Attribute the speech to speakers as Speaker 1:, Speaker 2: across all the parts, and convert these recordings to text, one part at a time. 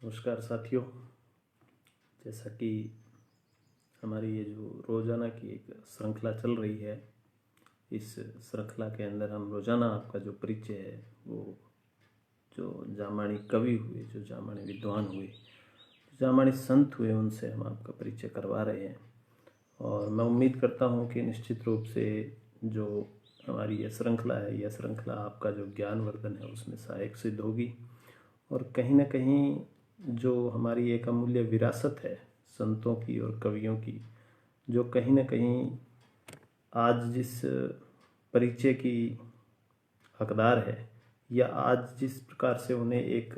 Speaker 1: नमस्कार साथियों। जैसा कि हमारी ये जो रोज़ाना की एक श्रृंखला चल रही है, इस श्रृंखला के अंदर हम रोज़ाना आपका जो परिचय है वो जो जामानी कवि हुए, जो जामानी विद्वान हुए, जो जामानी संत हुए, उनसे हम आपका परिचय करवा रहे हैं। और मैं उम्मीद करता हूँ कि निश्चित रूप से जो हमारी ये श्रृंखला है, यह श्रृंखला आपका जो ज्ञानवर्धन है उसमें सहायक सिद्ध होगी। और कहीं ना कहीं जो हमारी एक अमूल्य विरासत है संतों की और कवियों की, जो कहीं ना कहीं आज जिस परिचय की हकदार है, या आज जिस प्रकार से उन्हें एक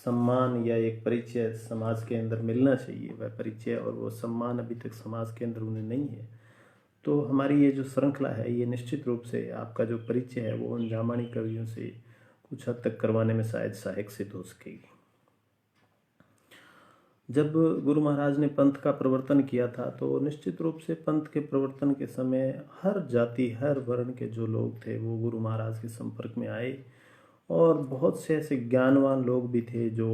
Speaker 1: सम्मान या एक परिचय समाज के अंदर मिलना चाहिए, वह परिचय और वो सम्मान अभी तक समाज के अंदर उन्हें नहीं है। तो हमारी ये जो श्रृंखला है, ये निश्चित रूप से आपका जो परिचय है वो उन जामानी कवियों से कुछ हद तक करवाने में शायद सहायक सिद्ध हो सकेगी। जब गुरु महाराज ने पंथ का प्रवर्तन किया था तो निश्चित रूप से पंथ के प्रवर्तन के समय हर जाति, हर वर्ण के जो लोग थे वो गुरु महाराज के संपर्क में आए। और बहुत से ऐसे ज्ञानवान लोग भी थे जो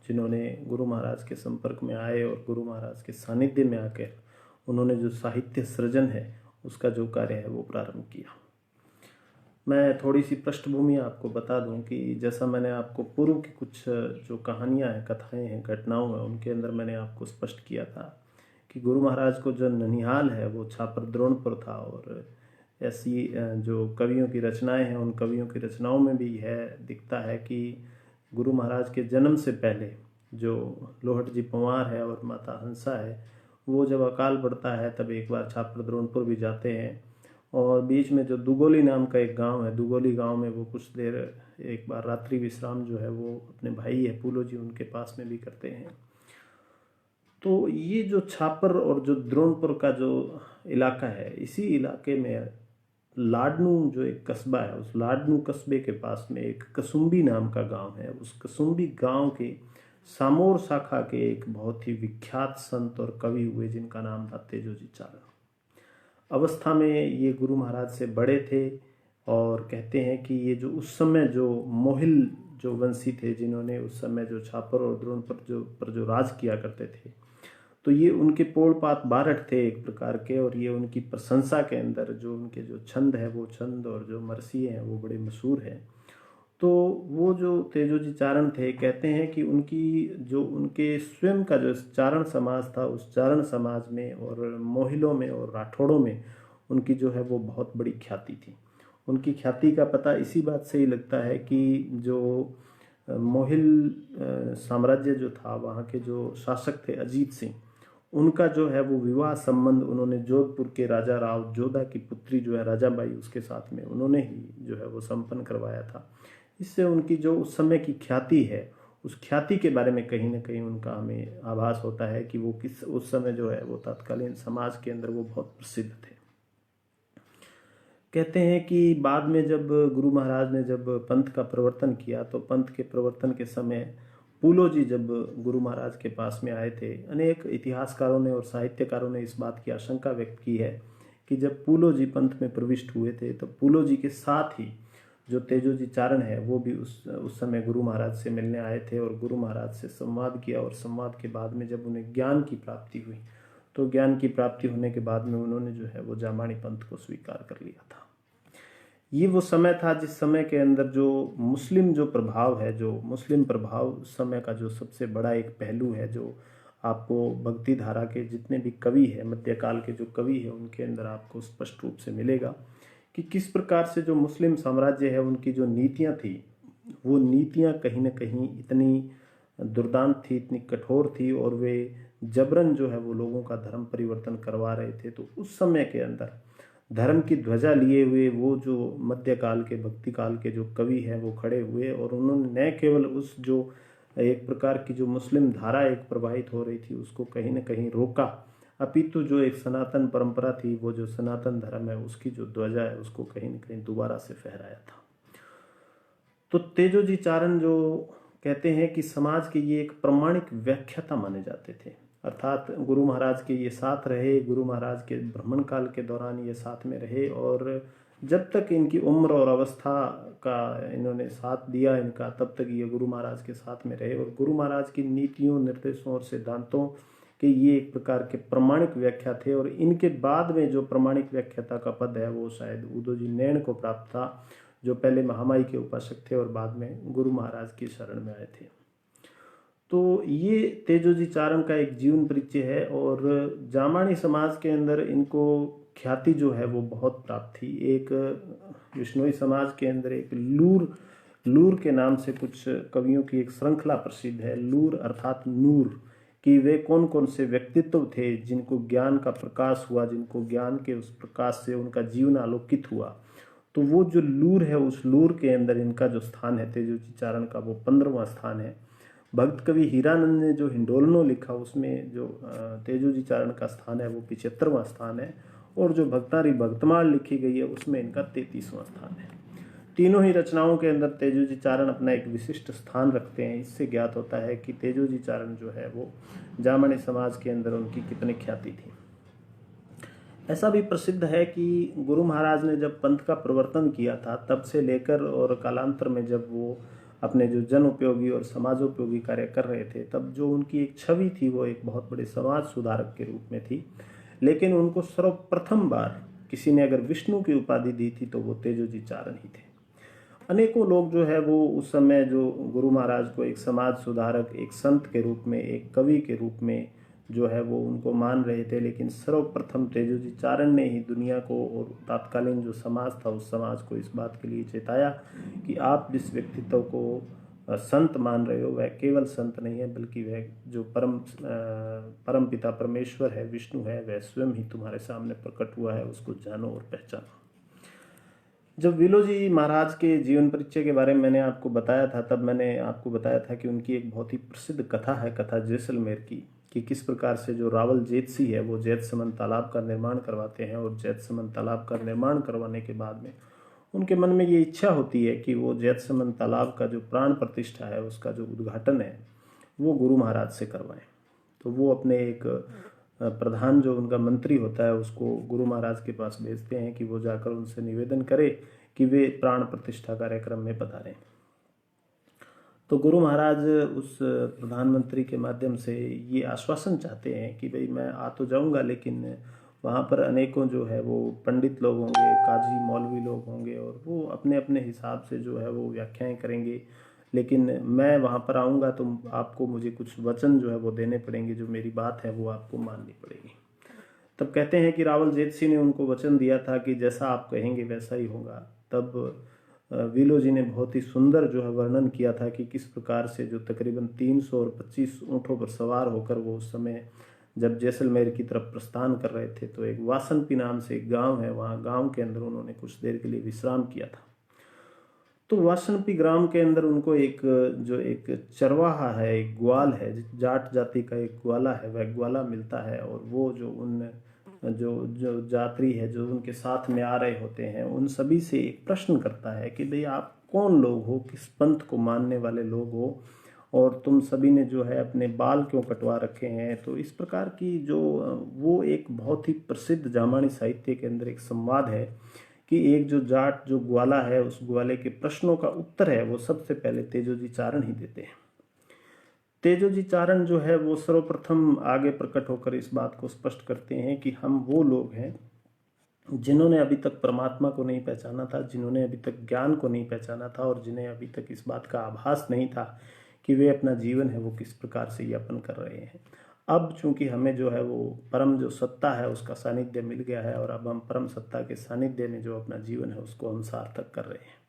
Speaker 1: जिन्होंने गुरु महाराज के संपर्क में आए और गुरु महाराज के सानिध्य में आकर उन्होंने जो साहित्य सृजन है उसका जो कार्य है वो प्रारंभ किया। मैं थोड़ी सी पृष्ठभूमि आपको बता दूं कि जैसा मैंने आपको पूर्व की कुछ जो कहानियां हैं, कथाएं हैं, घटनाओं हैं, उनके अंदर मैंने आपको स्पष्ट किया था कि गुरु महाराज को जो ननिहाल है वो छापर द्रोणपुर था। और ऐसी जो कवियों की रचनाएं हैं, उन कवियों की रचनाओं में भी यह दिखता है कि गुरु महाराज के जन्म से पहले जो लोहट जी पंवार है और माता हंसा है, वो जब अकाल पड़ता है तब एक बार छापर द्रोणपुर भी जाते हैं। और बीच में जो दुगोली नाम का एक गांव है, दुगोली गांव में वो कुछ देर एक बार रात्रि विश्राम जो है वो अपने भाई है पूलो जी उनके पास में भी करते हैं। तो ये जो छापर और जो द्रोणपुर का जो इलाका है, इसी इलाके में लाडनू जो एक कस्बा है, उस लाडनू कस्बे के पास में एक कसुम्बी नाम का गांव है। उस कसुम्बी गांव के सामोर शाखा के एक बहुत ही विख्यात संत और कवि हुए जिनका नाम था तेजोजी चारण। अवस्था में ये गुरु महाराज से बड़े थे और कहते हैं कि ये जो उस समय जो मोहिल जो वंशी थे, जिन्होंने उस समय जो छापर और द्रोण पर जो राज किया करते थे, तो ये उनके पोड़पात बारठ थे एक प्रकार के। और ये उनकी प्रशंसा के अंदर जो उनके जो छंद है वो छंद और जो मरसिए हैं वो बड़े मशहूर हैं। तो वो जो तेजोजी चारण थे, कहते हैं कि उनकी जो उनके स्वयं का जो चारण समाज था, उस चारण समाज में और मोहिलों में और राठौड़ों में उनकी जो है वो बहुत बड़ी ख्याति थी। उनकी ख्याति का पता इसी बात से ही लगता है कि जो मोहिल साम्राज्य जो था, वहाँ के जो शासक थे अजीत सिंह, उनका जो है वो विवाह संबंध उन्होंने जोधपुर के राजा राव जोधा की पुत्री जो है राजाबाई, उसके साथ में उन्होंने ही जो है वो संपन्न करवाया था। इससे उनकी जो उस समय की ख्याति है, उस ख्याति के बारे में कहीं ना कहीं उनका हमें आभास होता है कि वो किस उस समय जो है वो तत्कालीन समाज के अंदर वो बहुत प्रसिद्ध थे। कहते हैं कि बाद में जब गुरु महाराज ने जब पंथ का प्रवर्तन किया, तो पंथ के प्रवर्तन के समय पूलो जी जब गुरु महाराज के पास में आए थे, अनेक इतिहासकारों ने और साहित्यकारों ने इस बात की आशंका व्यक्त की है कि जब पूलो जी पंथ में प्रविष्ट हुए थे तो पूलो जी के साथ ही जो तेजोजी चारण है वो भी उस समय गुरु महाराज से मिलने आए थे और गुरु महाराज से संवाद किया। और संवाद के बाद में जब उन्हें ज्ञान की प्राप्ति हुई, तो ज्ञान की प्राप्ति होने के बाद में उन्होंने जो है वो जामानी पंथ को स्वीकार कर लिया था। ये वो समय था जिस समय के अंदर जो मुस्लिम जो प्रभाव है, जो मुस्लिम प्रभाव उस समय का जो सबसे बड़ा एक पहलू है, जो आपको भक्ति धारा के जितने भी कवि है, मध्यकाल के जो कवि है, उनके अंदर आपको स्पष्ट रूप से मिलेगा कि किस प्रकार से जो मुस्लिम साम्राज्य है उनकी जो नीतियां थी, वो नीतियां कहीं ना कहीं इतनी दुर्दांत थी, इतनी कठोर थी, और वे जबरन जो है वो लोगों का धर्म परिवर्तन करवा रहे थे। तो उस समय के अंदर धर्म की ध्वजा लिए हुए वो जो मध्यकाल के भक्ति काल के जो कवि हैं वो खड़े हुए, और उन्होंने न केवल उस जो एक प्रकार की जो मुस्लिम धारा एक प्रवाहित हो रही थी उसको कहीं ना कहीं रोका, अपितु जो एक सनातन परंपरा थी, वो जो सनातन धर्म है उसकी जो ध्वजा है उसको कहीं ना कहीं दोबारा से फहराया था। तो तेजोजी चारण जो कहते हैं कि समाज के ये एक प्रमाणिक व्याख्याता माने जाते थे, अर्थात गुरु महाराज के ये साथ रहे, गुरु महाराज के भ्रमण काल के दौरान ये साथ में रहे, और जब तक इनकी उम्र और अवस्था का इन्होंने साथ दिया इनका, तब तक ये गुरु महाराज के साथ में रहे और गुरु महाराज की नीतियों, निर्देशों और सिद्धांतों के ये एक प्रकार के प्रमाणिक व्याख्या थे। और इनके बाद में जो प्रमाणिक व्याख्याता का पद है वो शायद उदोजी नैण को प्राप्त था, जो पहले महामाई के उपासक थे और बाद में गुरु महाराज की शरण में आए थे। तो ये तेजोजी चारण का एक जीवन परिचय है। और जामाणी समाज के अंदर इनको ख्याति जो है वो बहुत प्राप्त थी। एक विश्नोई समाज के अंदर एक लूर के नाम से कुछ कवियों की एक श्रृंखला प्रसिद्ध है। लूर अर्थात नूर, कि वे कौन कौन से व्यक्तित्व थे जिनको ज्ञान का प्रकाश हुआ, जिनको ज्ञान के उस प्रकाश से उनका जीवन आलोकित हुआ। तो वो जो लूर है, उस लूर के अंदर इनका जो स्थान है तेजोजी चारण का, वो 15वां स्थान है। भक्त कवि हीरानंद ने जो हिंडोलनो लिखा उसमें जो तेजोजी चारण का स्थान है वो 75वां स्थान है। और जो भक्तारी भक्तमाल लिखी गई है उसमें इनका 33वां स्थान है। तीनों ही रचनाओं के अंदर तेजोजी चारण अपना एक विशिष्ट स्थान रखते हैं। इससे ज्ञात होता है कि तेजोजी चारण जो है वो जामणी समाज के अंदर उनकी कितनी ख्याति थी। ऐसा भी प्रसिद्ध है कि गुरु महाराज ने जब पंथ का प्रवर्तन किया था, तब से लेकर और कालांतर में जब वो अपने जो जन उपयोगी और समाजोपयोगी कार्य कर रहे थे, तब जो उनकी एक छवि थी वो एक बहुत बड़े समाज सुधारक के रूप में थी। लेकिन उनको सर्वप्रथम बार किसी ने अगर विष्णु की उपाधि दी थी तो वो तेजोजी चारण ही थे। अनेकों लोग जो है वो उस समय जो गुरु महाराज को एक समाज सुधारक, एक संत के रूप में, एक कवि के रूप में जो है वो उनको मान रहे थे। लेकिन सर्वप्रथम तेजोजी चारण ने ही दुनिया को और तत्कालीन जो समाज था उस समाज को इस बात के लिए चेताया कि आप जिस व्यक्तित्व को संत मान रहे हो वह केवल संत नहीं है, बल्कि वह जो परम पिता परमेश्वर है, विष्णु है, वह स्वयं ही तुम्हारे सामने प्रकट हुआ है, उसको जानो और पहचानो। जब विलोजी महाराज के जीवन परिचय के बारे में मैंने आपको बताया था, तब मैंने आपको बताया था कि उनकी एक बहुत ही प्रसिद्ध कथा है, कथा जैसलमेर की, कि किस प्रकार से जो रावल जेतसी है वो जैतसमंद तालाब का निर्माण करवाते हैं। और जैतसमंद तालाब का निर्माण करवाने के बाद में उनके मन में ये इच्छा होती है कि वो जैतसमंद तालाब का जो प्राण प्रतिष्ठा है उसका जो उद्घाटन है वो गुरु महाराज से करवाएं। तो वो अपने एक प्रधान जो उनका मंत्री होता है उसको गुरु महाराज के पास भेजते हैं कि वो जाकर उनसे निवेदन करे कि वे प्राण प्रतिष्ठा कार्यक्रम में पधारें। तो गुरु महाराज उस प्रधानमंत्री के माध्यम से ये आश्वासन चाहते हैं कि भाई मैं आ तो जाऊंगा, लेकिन वहाँ पर अनेकों जो है वो पंडित लोग होंगे, काजी मौलवी लोग होंगे, और वो अपने अपने हिसाब से जो है वो व्याख्याएं करेंगे। लेकिन मैं वहाँ पर आऊँगा तो आपको मुझे कुछ वचन जो है वो देने पड़ेंगे, जो मेरी बात है वो आपको माननी पड़ेगी। तब कहते हैं कि रावल जेतसी ने उनको वचन दिया था कि जैसा आप कहेंगे वैसा ही होगा। तब विलो जी ने बहुत ही सुंदर जो है वर्णन किया था कि किस प्रकार से जो तकरीबन 325 ऊँटों पर सवार होकर वो उस समय जब जैसलमेर की तरफ प्रस्थान कर रहे थे, तो एक वासनपी नाम से एक गांव है, वहाँ गांव के अंदर उन्होंने कुछ देर के लिए विश्राम किया था। तो वासनपी ग्राम के अंदर उनको एक जो एक चरवाहा है, एक ग्वाल है, जाट जाति का एक ग्वाला है, वह ग्वाला मिलता है। और वो जो उन जो जो जात्री है जो उनके साथ में आ रहे होते हैं उन सभी से एक प्रश्न करता है कि भाई आप कौन लोग हो, किस पंथ को मानने वाले लोग हो, और तुम सभी ने जो है अपने बाल क्यों कटवा रखे हैं। तो इस प्रकार की जो वो एक बहुत ही प्रसिद्ध जामानी साहित्य के अंदर एक संवाद है कि एक जो जाट जो ग्वाला है उस ग्वाले के प्रश्नों का उत्तर है वो सबसे पहले तेजोजी चारण ही देते हैं। तेजोजी चारण जो है वो सर्वप्रथम आगे प्रकट होकर इस बात को स्पष्ट करते हैं कि हम वो लोग हैं जिन्होंने अभी तक परमात्मा को नहीं पहचाना था, जिन्होंने अभी तक ज्ञान को नहीं पहचाना था, और जिन्हें अभी तक इस बात का आभास नहीं था कि वे अपना जीवन है वो किस प्रकार से यापन कर रहे हैं। अब चूंकि हमें जो है वो परम जो सत्ता है उसका सानिध्य मिल गया है, और अब हम परम सत्ता के सानिध्य में जो अपना जीवन है उसको हम सार्थक कर रहे हैं।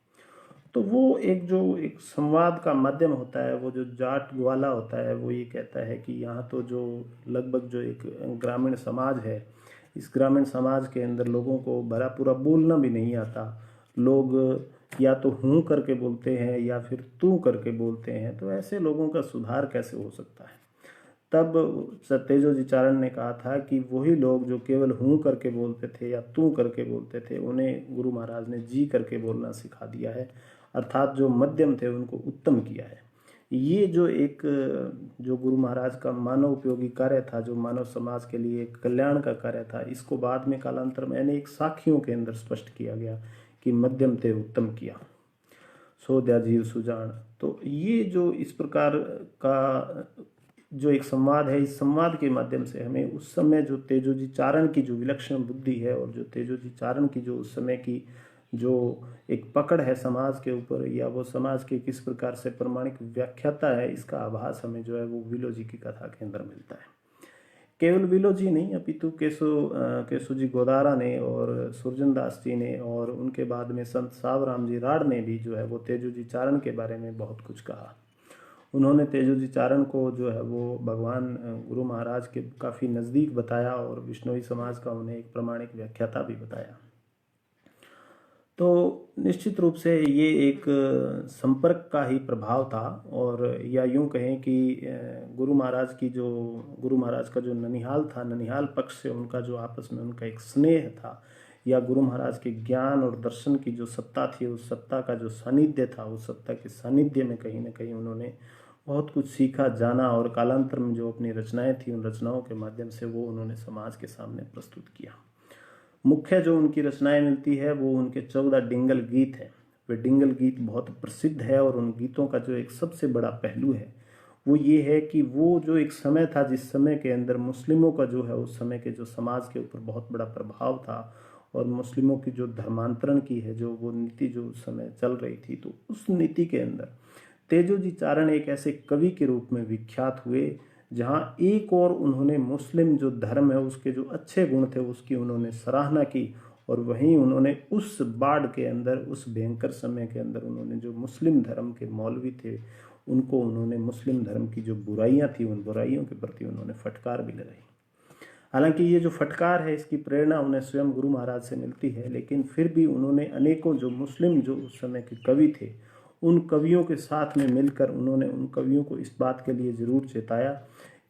Speaker 1: तो वो एक जो एक संवाद का माध्यम होता है, वो जो जाट ग्वाला होता है वो ये कहता है कि यहाँ तो जो लगभग जो एक ग्रामीण समाज है, इस ग्रामीण समाज के अंदर लोगों को भरा पूरा बोलना भी नहीं आता। लोग या तो हूँ करके बोलते हैं या फिर तू करके बोलते हैं। तो ऐसे लोगों का सुधार कैसे हो सकता है। तब तेजोजी चारण ने कहा था कि वही लोग जो केवल हूँ करके बोलते थे या तू करके बोलते थे, उन्हें गुरु महाराज ने जी करके बोलना सिखा दिया है, अर्थात जो मध्यम थे उनको उत्तम किया है। ये जो एक जो गुरु महाराज का मानव उपयोगी कार्य था, जो मानव समाज के लिए कल्याण का कार्य था, इसको बाद में कालांतर में अनेक साखियों के अंदर स्पष्ट किया गया कि मध्यम ते उत्तम किया, सो दया जीव सुजान। तो ये जो इस प्रकार का जो एक संवाद है, इस संवाद के माध्यम से हमें उस समय जो तेजोजी चारण की जो विलक्षण बुद्धि है और जो तेजोजी चारण की जो उस समय की जो एक पकड़ है समाज के ऊपर, या वो समाज के किस प्रकार से प्रमाणिक व्याख्याता है, इसका आभास हमें जो है वो विलोजी की कथा के अंदर मिलता है। केवल विलोजी नहीं, अपितु केशुजी गोदारा ने और सुरजनदास जी ने और उनके बाद में संत सावराम जी राड़ ने भी जो है वो तेजोजी चारण के बारे में बहुत कुछ कहा। उन्होंने तेजोजी चारण को जो है वो भगवान गुरु महाराज के काफ़ी नज़दीक बताया और विष्णुई समाज का उन्हें एक प्रमाणिक व्याख्याता भी बताया। तो निश्चित रूप से ये एक संपर्क का ही प्रभाव था, और या यूं कहें कि गुरु महाराज का जो ननिहाल था, ननिहाल पक्ष से उनका जो आपस में उनका एक स्नेह था, या गुरु महाराज के ज्ञान और दर्शन की जो सत्ता थी, उस सत्ता का जो सानिध्य था, उस सत्ता के सानिध्य में कहीं ना कहीं उन्होंने बहुत कुछ सीखा, जाना, और कालांतर में जो अपनी रचनाएं थी, उन रचनाओं के माध्यम से वो उन्होंने समाज के सामने प्रस्तुत किया। मुख्य जो उनकी रचनाएं मिलती है वो उनके 14 डिंगल गीत है। वे डिंगल गीत बहुत प्रसिद्ध है, और उन गीतों का जो एक सबसे बड़ा पहलू है वो ये है कि वो जो एक समय था जिस समय के अंदर मुस्लिमों का जो है उस समय के जो समाज के ऊपर बहुत बड़ा प्रभाव था, और मुस्लिमों की जो धर्मांतरण की है जो वो नीति जो उस समय चल रही थी, तो उस नीति के अंदर तेजोजी चारण एक ऐसे कवि के रूप में विख्यात हुए, जहाँ एक और उन्होंने मुस्लिम जो धर्म है उसके जो अच्छे गुण थे उसकी उन्होंने सराहना की, और वहीं उन्होंने उस बाढ़ के अंदर, उस भयंकर समय के अंदर उन्होंने जो मुस्लिम धर्म के मौलवी थे उनको उन्होंने मुस्लिम धर्म की जो बुराइयां थी उन बुराइयों के प्रति उन्होंने फटकार भी लगाई। हालांकि ये जो फटकार है इसकी प्रेरणा उन्हें स्वयं गुरु महाराज से मिलती है, लेकिन फिर भी उन्होंने अनेकों जो मुस्लिम जो उस समय के कवि थे उन कवियों के साथ में मिलकर उन्होंने उन कवियों को इस बात के लिए जरूर चेताया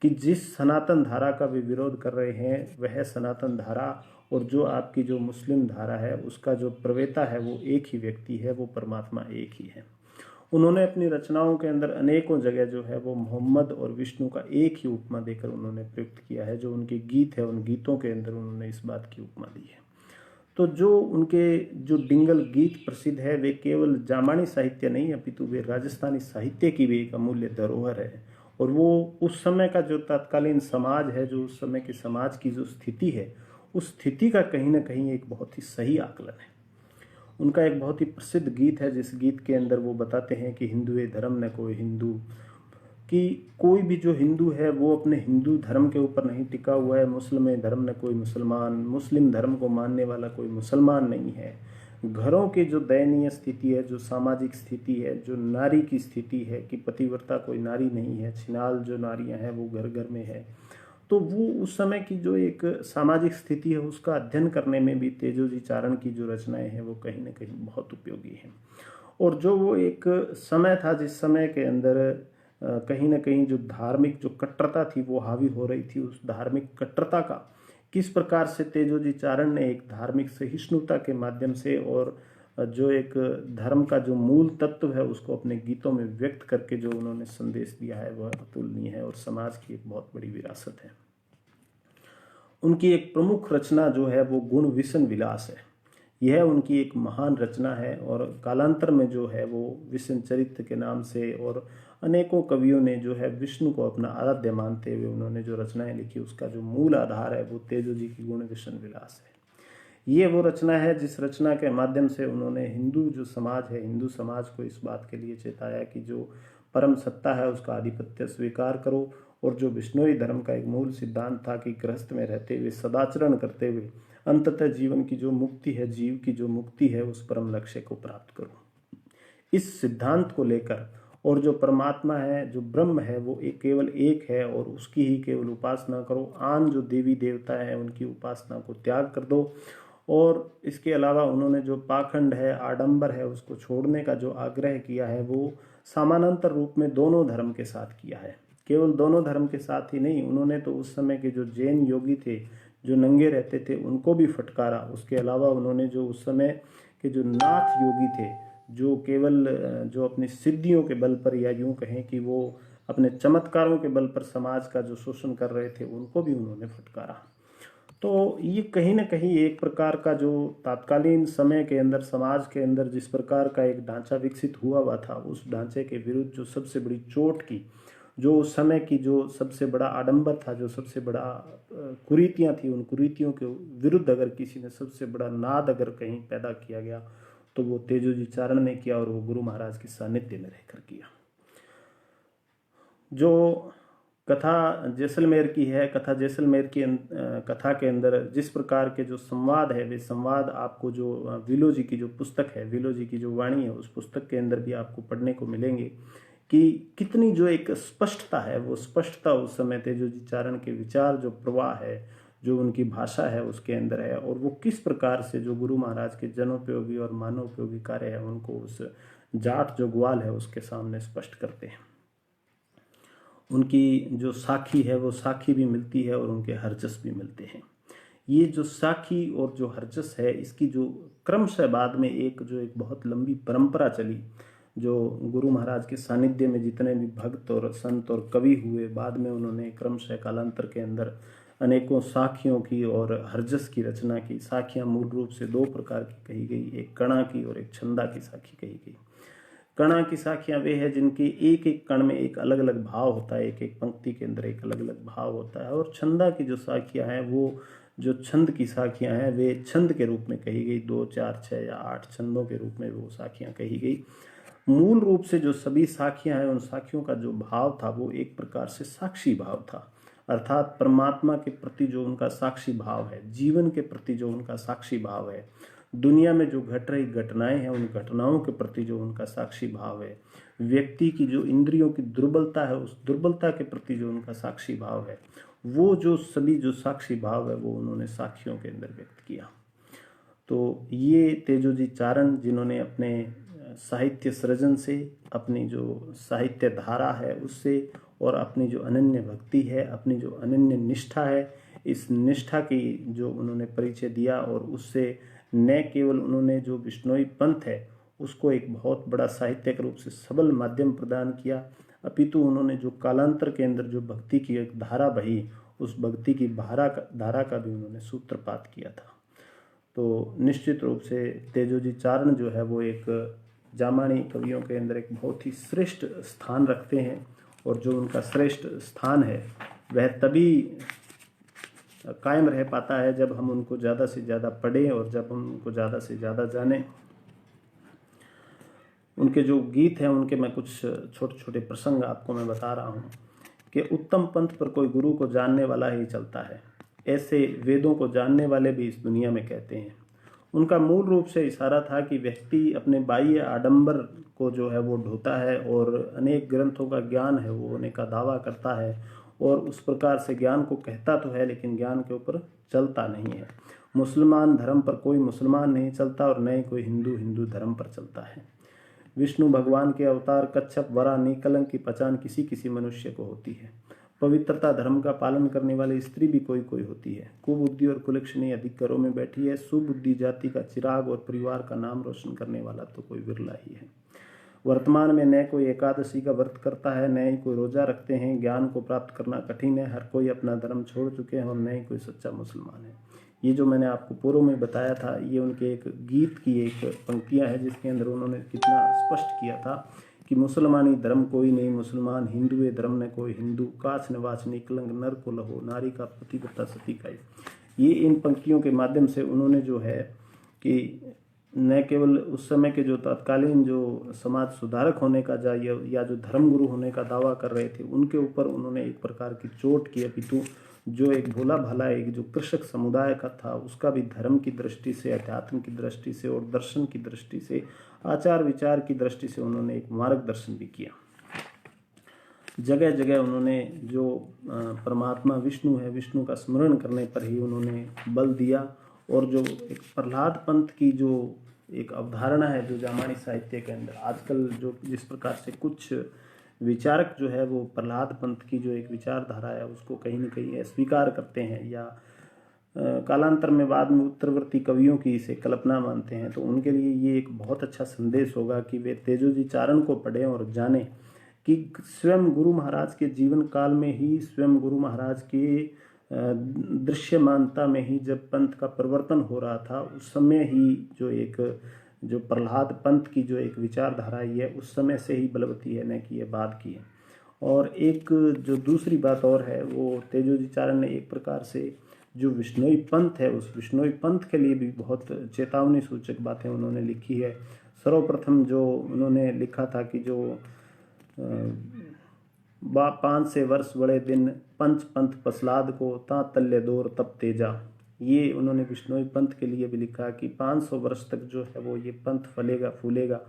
Speaker 1: कि जिस सनातन धारा का वे विरोध कर रहे हैं वह सनातन धारा और जो आपकी जो मुस्लिम धारा है उसका जो प्रवेता है वो एक ही व्यक्ति है, वो परमात्मा एक ही है। उन्होंने अपनी रचनाओं के अंदर अनेकों जगह जो है वो मोहम्मद और विष्णु का एक ही उपमा देकर उन्होंने प्रयुक्त किया है। जो उनके गीत है उन गीतों के अंदर उन्होंने इस बात की उपमा दी है। तो जो उनके जो डिंगल गीत प्रसिद्ध है वे केवल जामानी साहित्य नहीं अपितु वे राजस्थानी साहित्य की भी एक अमूल्य धरोहर है, और वो उस समय का जो तत्कालीन समाज है, जो उस समय के समाज की जो स्थिति है उस स्थिति का कहीं ना कहीं एक बहुत ही सही आकलन है। उनका एक बहुत ही प्रसिद्ध गीत है जिस गीत के अंदर वो बताते हैं कि हिंदुए धर्म न कोई हिंदू, कि कोई भी जो हिंदू है वो अपने हिंदू धर्म के ऊपर नहीं टिका हुआ है, मुस्लिम धर्म न कोई मुसलमान, मुस्लिम धर्म को मानने वाला कोई मुसलमान नहीं है। घरों की जो दयनीय स्थिति है, जो सामाजिक स्थिति है, जो नारी की स्थिति है कि पतिव्रता कोई नारी नहीं है, छिनाल जो नारियां हैं वो घर घर में है, तो वो उस समय की जो एक सामाजिक स्थिति है उसका अध्ययन करने में भी तेजोजी चारण की जो रचनाएं हैं वो कहीं ना कहीं बहुत उपयोगी हैं। और जो वो एक समय था जिस समय के अंदर कहीं ना कहीं जो धार्मिक जो कट्टरता थी वो हावी हो रही थी, उस धार्मिक कट्टरता का किस प्रकार से तेजोजी चारण ने एक धार्मिक सहिष्णुता के माध्यम से और जो एक धर्म का जो मूल तत्व है उसको अपने गीतों में व्यक्त करके जो उन्होंने संदेश दिया है वह अतुलनीय है और समाज की एक बहुत बड़ी विरासत है। उनकी एक प्रमुख रचना जो है वो गुण विसन विलास है। यह उनकी एक महान रचना है, और कालांतर में जो है वो विष्णु चरित्र के नाम से और अनेकों कवियों ने जो है विष्णु को अपना आराध्य मानते हुए उन्होंने जो रचनाएं लिखी उसका जो मूल आधार है वो तेजोजी की गुण विसन विलास है। ये वो रचना है जिस रचना के माध्यम से उन्होंने हिंदू जो समाज है, हिंदू समाज को इस बात के लिए चेताया कि जो परम सत्ता है उसका आधिपत्य स्वीकार करो, और जो विष्णुई धर्म का एक मूल सिद्धांत था कि गृहस्थ में रहते हुए सदाचरण करते हुए अंततः जीवन की जो मुक्ति है, जीव की जो मुक्ति है, उस परम लक्ष्य को प्राप्त करो। इस सिद्धांत को लेकर और जो परमात्मा है, जो ब्रह्म है, वो केवल एक है और उसकी ही केवल उपासना करो। आन जो देवी देवता है उनकी उपासना को त्याग कर दो। और इसके अलावा उन्होंने जो पाखंड है, आडंबर है, उसको छोड़ने का जो आग्रह किया है वो समानांतर रूप में दोनों धर्म के साथ किया है। केवल दोनों धर्म के साथ ही नहीं, उन्होंने तो उस समय के जो जैन योगी थे जो नंगे रहते थे उनको भी फटकारा। उसके अलावा उन्होंने जो उस समय के जो नाथ योगी थे जो केवल जो अपनी सिद्धियों के बल पर या यूं कहें कि वो अपने चमत्कारों के बल पर समाज का जो शोषण कर रहे थे उनको भी उन्होंने फटकारा। तो ये कहीं ना कहीं एक प्रकार का जो तात्कालीन समय के अंदर समाज के अंदर जिस प्रकार का एक ढांचा विकसित हुआ हुआ था, उस ढांचे के विरुद्ध जो सबसे बड़ी चोट की, जो उस समय की जो सबसे बड़ा आडंबर था, जो सबसे बड़ा कुरीतियां थी, उन कुरीतियों के विरुद्ध अगर किसी ने सबसे बड़ा नाद अगर कहीं पैदा किया गया तो वो तेजोजी चारण ने किया, और वो गुरु महाराज के सानिध्य में रहकर किया। जो कथा जैसलमेर की है, कथा जैसलमेर की कथा के अंदर जिस प्रकार के जो संवाद है, वे संवाद आपको जो विलो जी की जो पुस्तक है, विलो जी की जो वाणी है, उस पुस्तक के अंदर भी आपको पढ़ने को मिलेंगे कि कितनी जो एक स्पष्टता है, वो स्पष्टता उस समय तेजोजी चारण के विचार जो प्रवाह है, जो उनकी भाषा है उसके अंदर है, और वो किस प्रकार से जो गुरु महाराज के जनोपयोगी और मानवोपयोगी कार्य है उनको उस जाट जो ग्वाल है उसके सामने स्पष्ट करते हैं। उनकी जो साखी है वो साखी भी मिलती है और उनके हरजस भी मिलते हैं। ये जो साखी और जो हरजस है, इसकी जो क्रमशः बाद में एक बहुत लंबी परंपरा चली, जो गुरु महाराज के सानिध्य में जितने भी भक्त और संत और कवि हुए, बाद में उन्होंने क्रमशः कालांतर के अंदर अनेकों साखियों की और हरजस की रचना की। साखियाँ मूल रूप से दो प्रकार की कही गई, एक कणा की और एक छंदा की साखी कही गई। कणा की साखियां वे है जिनके एक एक कण में एक अलग अलग भाव होता है, एक एक पंक्ति के अंदर एक अलग अलग भाव होता है। और छंदा की जो साखियां हैं, वो जो छंद की साखियां हैं, वे छंद के रूप में कही गई, 2, 4, 6 या 8 छंदों के रूप में वो साखियां कही गई। मूल रूप से जो सभी साखियां हैं, उन साखियों का जो भाव था वो एक प्रकार से साक्षी भाव था, अर्थात परमात्मा के प्रति जो उनका साक्षी भाव है, जीवन के प्रति जो उनका साक्षी भाव है, दुनिया में जो घट रही घटनाएं हैं उन घटनाओं के प्रति जो उनका साक्षी भाव है, व्यक्ति की जो इंद्रियों की दुर्बलता है उस दुर्बलता के प्रति जो उनका साक्षी भाव है, वो जो सभी जो साक्षी भाव है वो उन्होंने साखियों के अंदर व्यक्त किया। तो ये तेजोजी चारण, जिन्होंने अपने साहित्य सृजन से, अपनी जो साहित्य धारा है उससे, और अपनी जो अनन्य भक्ति है, अपनी जो अनन्य निष्ठा है, इस निष्ठा की जो उन्होंने परिचय दिया, और उससे न केवल उन्होंने जो बिश्नोई पंथ है उसको एक बहुत बड़ा साहित्यिक रूप से सबल माध्यम प्रदान किया, अपितु उन्होंने जो कालांतर के अंदर जो भक्ति की एक धारा बही, उस भक्ति की धारा का भी उन्होंने सूत्रपात किया था। तो निश्चित रूप से तेजोजी चारण जो है वो एक जामानी कवियों के अंदर एक बहुत ही श्रेष्ठ स्थान रखते हैं, और जो उनका श्रेष्ठ स्थान है वह तभी कायम रह पाता है जब हम उनको ज़्यादा से ज़्यादा पढ़ें और जब हम उनको ज़्यादा से ज़्यादा जानें। उनके जो गीत हैं उनके मैं कुछ छोटे छोटे प्रसंग आपको मैं बता रहा हूँ कि उत्तम पंथ पर कोई गुरु को जानने वाला ही चलता है, ऐसे वेदों को जानने वाले भी इस दुनिया में कहते हैं। उनका मूल रूप से इशारा था कि व्यक्ति अपने बाह्य आडंबर को जो है वो ढोता है और अनेक ग्रंथों का ज्ञान है वो होने का दावा करता है, और उस प्रकार से ज्ञान को कहता तो है लेकिन ज्ञान के ऊपर चलता नहीं है। मुसलमान धर्म पर कोई मुसलमान नहीं चलता और न ही कोई हिंदू हिंदू धर्म पर चलता है। विष्णु भगवान के अवतार कच्छप वरा निकलंक की पहचान किसी किसी मनुष्य को होती है। पवित्रता धर्म का पालन करने वाली स्त्री भी कोई कोई होती है। कुबुद्धि और कुलक्षणी अधिक घरों में बैठी है। सुबुद्धि जाति का चिराग और परिवार का नाम रोशन करने वाला तो कोई विरला ही है। वर्तमान में न कोई एकादशी का व्रत करता है, न ही कोई रोजा रखते हैं। ज्ञान को प्राप्त करना कठिन है, हर कोई अपना धर्म छोड़ चुके हैं और न ही कोई सच्चा मुसलमान है। ये जो मैंने आपको पूर्व में बताया था, ये उनके एक गीत की एक पंक्तियां है जिसके अंदर उन्होंने कितना स्पष्ट किया था कि मुसलमानी धर्म कोई नहीं मुसलमान, हिंदुए धर्म न कोई हिंदू, काच नवाच निकलंग नर को लहो, नारी का पतिव्रता सती का। ये इन पंक्तियों के माध्यम से उन्होंने जो है कि न केवल उस समय के जो तत्कालीन जो समाज सुधारक होने का या जो धर्मगुरु होने का दावा कर रहे थे उनके ऊपर उन्होंने एक प्रकार की चोट की, अपितु जो एक भोला भाला एक जो कृषक समुदाय का था उसका भी धर्म की दृष्टि से, अध्यात्म की दृष्टि से और दर्शन की दृष्टि से, आचार विचार की दृष्टि से उन्होंने एक मार्गदर्शन भी किया। जगह जगह उन्होंने जो परमात्मा विष्णु है, विष्णु का स्मरण करने पर ही उन्होंने बल दिया, और जो एक प्रहलाद पंथ की जो एक अवधारणा है जो जामानी साहित्य के अंदर आजकल जो जिस प्रकार से कुछ विचारक जो है वो प्रहलाद पंथ की जो एक विचारधारा है उसको कहीं न कहीं स्वीकार करते हैं या कालांतर में बाद में उत्तरवर्ती कवियों की इसे कल्पना मानते हैं, तो उनके लिए ये एक बहुत अच्छा संदेश होगा कि वे तेजोजी चारण को पढ़ें और जानें कि स्वयं गुरु महाराज के जीवन काल में ही स्वयं गुरु महाराज के दृश्यमानता में ही जब पंथ का प्रवर्तन हो रहा था, उस समय ही जो प्रहलाद पंथ की जो एक विचारधारा ही है, उस समय से ही बलवती है, न कि ये बाद की है। और एक जो दूसरी बात और है, वो तेजोजी चारण ने एक प्रकार से जो विश्नोई पंथ है, उस विश्नोई पंथ के लिए भी बहुत चेतावनी सूचक बातें उन्होंने लिखी है। सर्वप्रथम जो उन्होंने लिखा था कि जो 5 से वर्ष बड़े दिन पंच पंथ पसलाद को ता तल्य दौर तप तेजा। ये उन्होंने विश्नोई पंथ के लिए भी लिखा कि 500 वर्ष तक जो है वो ये पंथ फलेगा फूलेगा,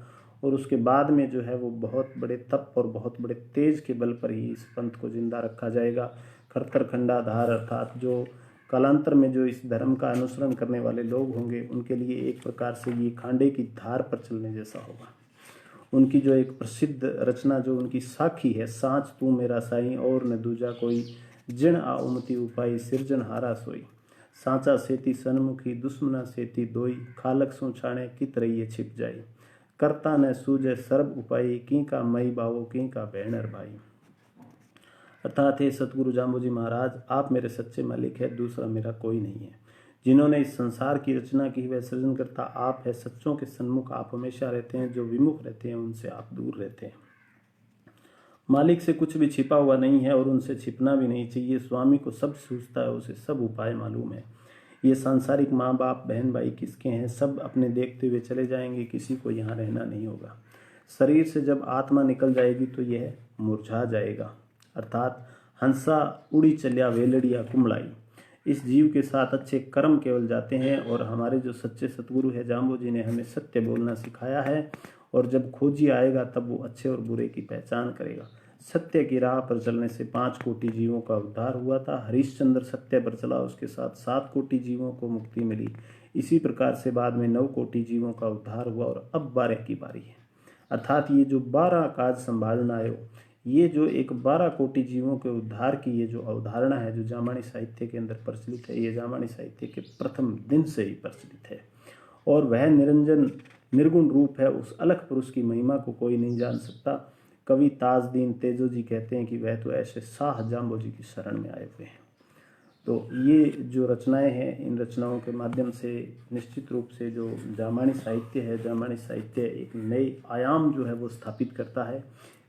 Speaker 1: और उसके बाद में जो है वो बहुत बड़े तप और बहुत बड़े तेज के बल पर ही इस पंथ को जिंदा रखा जाएगा। खरतर खंडाधार अर्थात जो कालांतर में जो इस धर्म का अनुसरण करने वाले लोग होंगे, उनके लिए एक प्रकार से ये खांडे की धार पर चलने जैसा होगा। उनकी जो एक प्रसिद्ध रचना जो उनकी साखी है, सांच तू मेरा साईं और न दूजा कोई, जिण आ उमती उपाई सिरजन हारा सोई, सांचा सेती सन्मुखी दुश्मना सेती दोई, खालक सो छाणे कित रहिए छिप जाई, करता न सूझे सर्ब उपाई, की का मई बावो की का बहनर भाई। अर्थात हे सतगुरु जाम्बोजी महाराज, आप मेरे सच्चे मालिक है, दूसरा मेरा कोई नहीं है। जिन्होंने इस संसार की रचना की वह सृजनकर्ता आप है। सच्चों के सन्मुख आप हमेशा रहते हैं, जो विमुख रहते हैं उनसे आप दूर रहते हैं। मालिक से कुछ भी छिपा हुआ नहीं है और उनसे छिपना भी नहीं चाहिए। स्वामी को सब सूझता है, उसे सब उपाय मालूम है। ये सांसारिक माँ बाप बहन भाई किसके हैं, सब अपने देखते हुए चले जाएंगे, किसी को यहाँ रहना नहीं होगा। शरीर से जब आत्मा निकल जाएगी तो यह मुरझा जाएगा। अर्थात हंसा उड़ी चलिया वेलड़िया कुमलाई। इस जीव के साथ अच्छे कर्म केवल जाते हैं, और हमारे जो सच्चे सतगुरु है जाम्बो जी ने हमें सत्य बोलना सिखाया है। और जब खोजी आएगा तब वो अच्छे और बुरे की पहचान करेगा। सत्य की राह पर चलने से 5 कोटि जीवों का उद्धार हुआ था। हरिश्चंद्र सत्य पर चला, उसके साथ 7 कोटि जीवों को मुक्ति मिली। इसी प्रकार से बाद में 9 कोटि जीवों का उद्धार हुआ और अब 12 की बारी है। अर्थात ये जो 12 काज संभालना है, ये जो एक 12 कोटि जीवों के उद्धार की ये जो अवधारणा है, जो जामानी साहित्य के अंदर प्रचलित है, ये जामानी साहित्य के प्रथम दिन से ही प्रचलित है। और वह निरंजन निर्गुण रूप है, उस अलख पुरुष की महिमा को कोई नहीं जान सकता। कवि ताजदीन तेजो जी कहते हैं कि वह तो ऐसे शाह जाम्बो जी की शरण में आए हुए हैं। तो ये जो रचनाएं हैं, इन रचनाओं के माध्यम से निश्चित रूप से जो जामानी साहित्य है, जामानी साहित्य एक नए आयाम जो है वो स्थापित करता है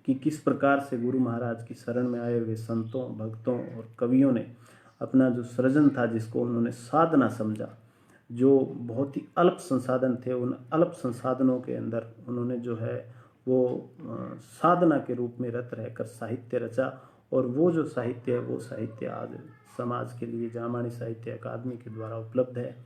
Speaker 1: कि किस प्रकार से गुरु महाराज की शरण में आए हुए संतों, भक्तों और कवियों ने अपना जो सृजन था, जिसको उन्होंने साधना समझा, जो बहुत ही अल्प संसाधन थे, उन अल्प संसाधनों के अंदर उन्होंने जो है वो साधना के रूप में रत रहकर साहित्य रचा। और वो जो साहित्य है, वो साहित्य आज समाज के लिए जामानी साहित्य अकादमी के द्वारा उपलब्ध है।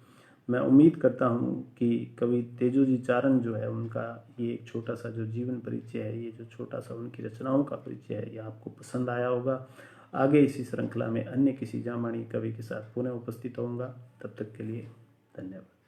Speaker 1: मैं उम्मीद करता हूँ कि कवि तेजोजी चारण जो है, उनका ये एक छोटा सा जो जीवन परिचय है, ये जो छोटा सा उनकी रचनाओं का परिचय है, ये आपको पसंद आया होगा। आगे इसी श्रृंखला में अन्य किसी जामानी कवि के साथ पुनः उपस्थित होऊंगा। तब तक के लिए धन्यवाद।